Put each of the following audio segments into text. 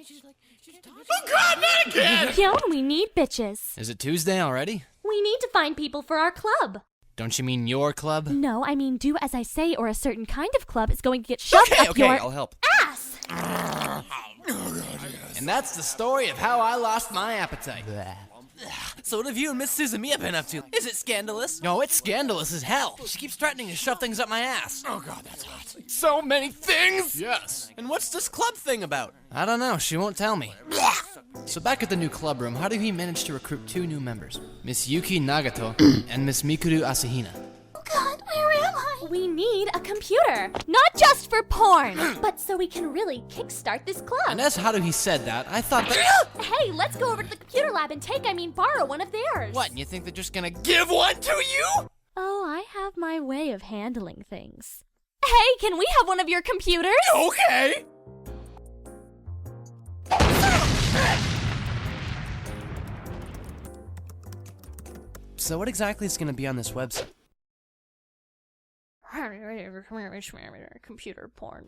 Oh god, not again! Kyon, we need bitches. Is it Tuesday already? We need to find people for our club. Don't you mean your club? No, I mean do as I say or a certain kind of club is going to get shoved up Okay, your I'll help. ass! And that's the story of how I lost my appetite. So what have you and Miss Suzumiya been up to? Is it scandalous? No, it's scandalous as hell. She keeps threatening to shove things up my ass. Oh god, that's hot. So many things! Yes. And what's this club thing about? I don't know, she won't tell me. So back at the new club room, Haruhi managed to recruit 2 new members. Miss Yuki Nagato and Miss Mikuru Asahina. Oh god, where am I? We need a computer. Not just for porn, but so we can really kickstart this club. And as Haruhi said that, I thought that... Hey, let's go over to the computer lab and borrow one of theirs. What, you think they're just gonna give one to you? Oh, I have my way of handling things. Hey, can we have one of your computers? Okay! So what exactly is gonna be on this website? Computer porn.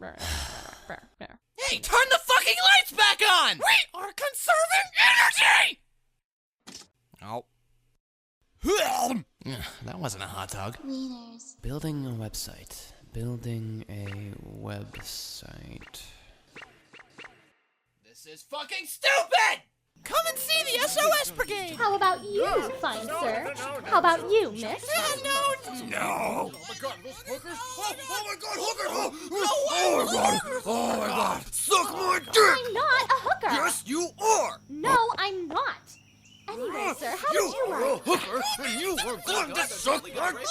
Hey, turn the fucking lights back on! We are conserving energy! Oh. That wasn't a hot dog. Wieners. Building a website. Building a website. This is fucking stupid! Come and see the SOS Brigade! How about you, fine sir? How about you, miss? No! Oh my god, those hookers? Oh my god, hookers! Oh my god! Oh my god! Suck my dick! I'm not a hooker! Yes, you are! No, I'm not! Anyway, sir, how would you are a like? hooker, and you are going to suck my dick!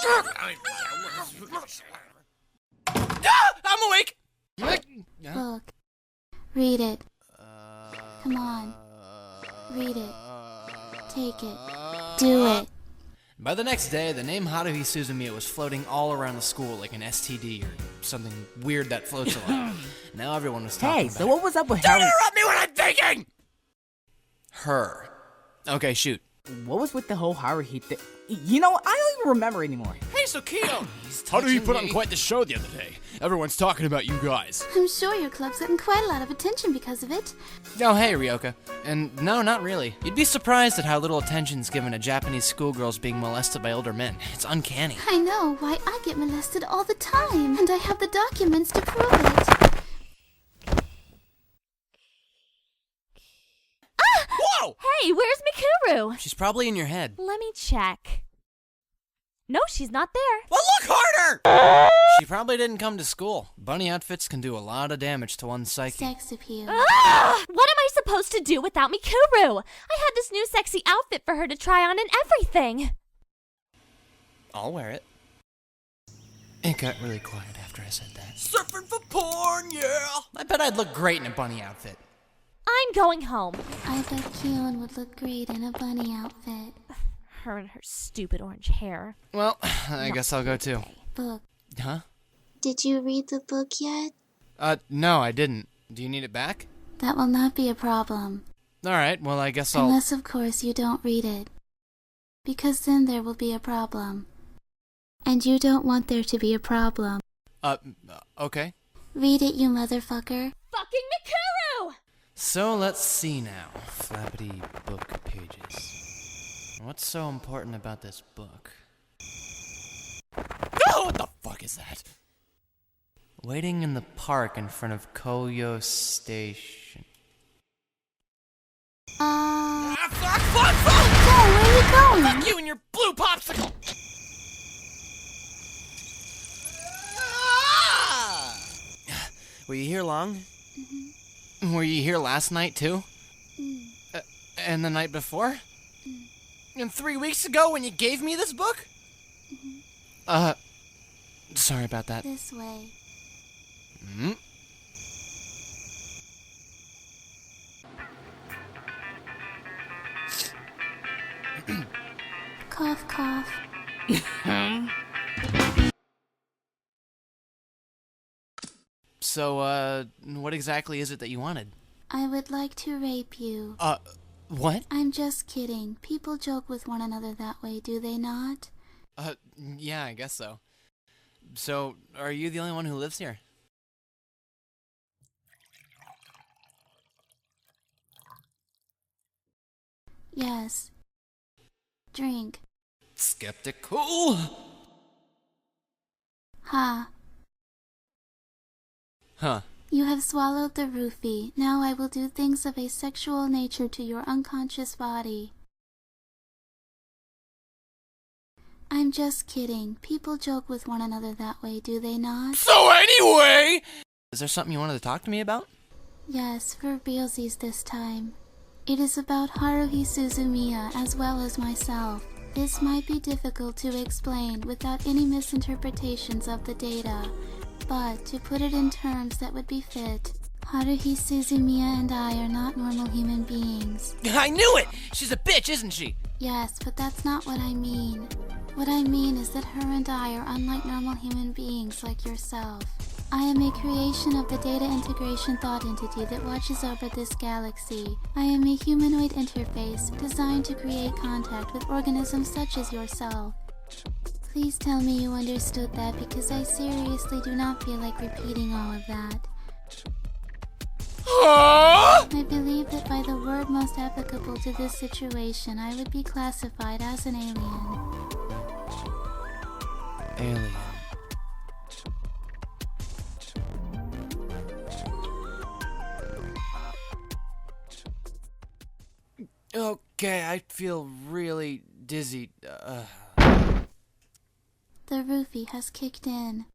I'm awake! Book. Read it. Come on. Read it. Take it. Do it. By the next day, the name Haruhi Suzumiya was floating all around the school like an STD or something weird that floats a lot. Now everyone was talking about Hey, so what was up with Don't Harry? interrupt me when I'm thinking! her. Okay, shoot. What was with the whole Haruhi thing? You know, I don't even remember anymore. Hey, so Kyon, how did you put on quite the show the other day? Everyone's talking about you guys. I'm sure your club's gotten quite a lot of attention because of it. Oh, hey, Ryoko. And no, not really. You'd be surprised at how little attention's given to Japanese schoolgirls being molested by older men. It's uncanny. I know why I get molested all the time, and I have the documents to prove it. Whoa! Hey, where's Mikuru? She's probably in your head. Let me check. No, she's not there. Well, look harder! She probably didn't come to school. Bunny outfits can do a lot of damage to one's psyche. Sex appeal. Ah! What am I supposed to do without Mikuru? I had this new sexy outfit for her to try on and everything. I'll wear it. It got really quiet after I said that. Surfing for porn, yeah! I bet I'd look great in a bunny outfit. I'm going home. I bet Kyon would look great in a bunny outfit. Her and her stupid orange hair. Well, I guess I'll go too. Book. Huh? Did you read the book yet? No, I didn't. Do you need it back? That will not be a problem. Alright, well, I guess I'll... Unless, of course, you don't read it. Because then there will be a problem. And you don't want there to be a problem. Okay. Read it, you motherfucker. Fucking Mikuru! So let's see now. Flappity book pages. What's so important about this book? Oh, what the fuck is that? Waiting in the park in front of Koyo Station. Fuck! Oh, where are you going? Fuck you and your blue popsicle! Were you here long? Were you here last night, too? And the night before? And 3 weeks ago when you gave me this book? Sorry about that. This way. Cough, cough. So, what exactly is it that you wanted? I would like to rape you. What? I'm just kidding. People joke with one another that way, do they not? Yeah, I guess so. So, are you the only one who lives here? Yes. Drink. Skeptical? Ha. Huh. You have swallowed the roofie. Now I will do things of a sexual nature to your unconscious body. I'm just kidding. People joke with one another that way, do they not? So anyway! Is there something you wanted to talk to me about? Yes, for realsies this time. It is about Haruhi Suzumiya as well as myself. This might be difficult to explain without any misinterpretations of the data, but to put it in terms that would be fit, Haruhi Suzumiya and I are not normal human beings. I knew it! She's a bitch, isn't she? Yes, but that's not what I mean. What I mean is that her and I are unlike normal human beings like yourself. I am a creation of the data integration thought entity that watches over this galaxy. I am a humanoid interface designed to create contact with organisms such as yourself. Please tell me you understood that, because I seriously do not feel like repeating all of that. Huh? I believe that by the word most applicable to this situation, I would be classified as an alien. Alien. Okay, I feel really dizzy. The roofie has kicked in.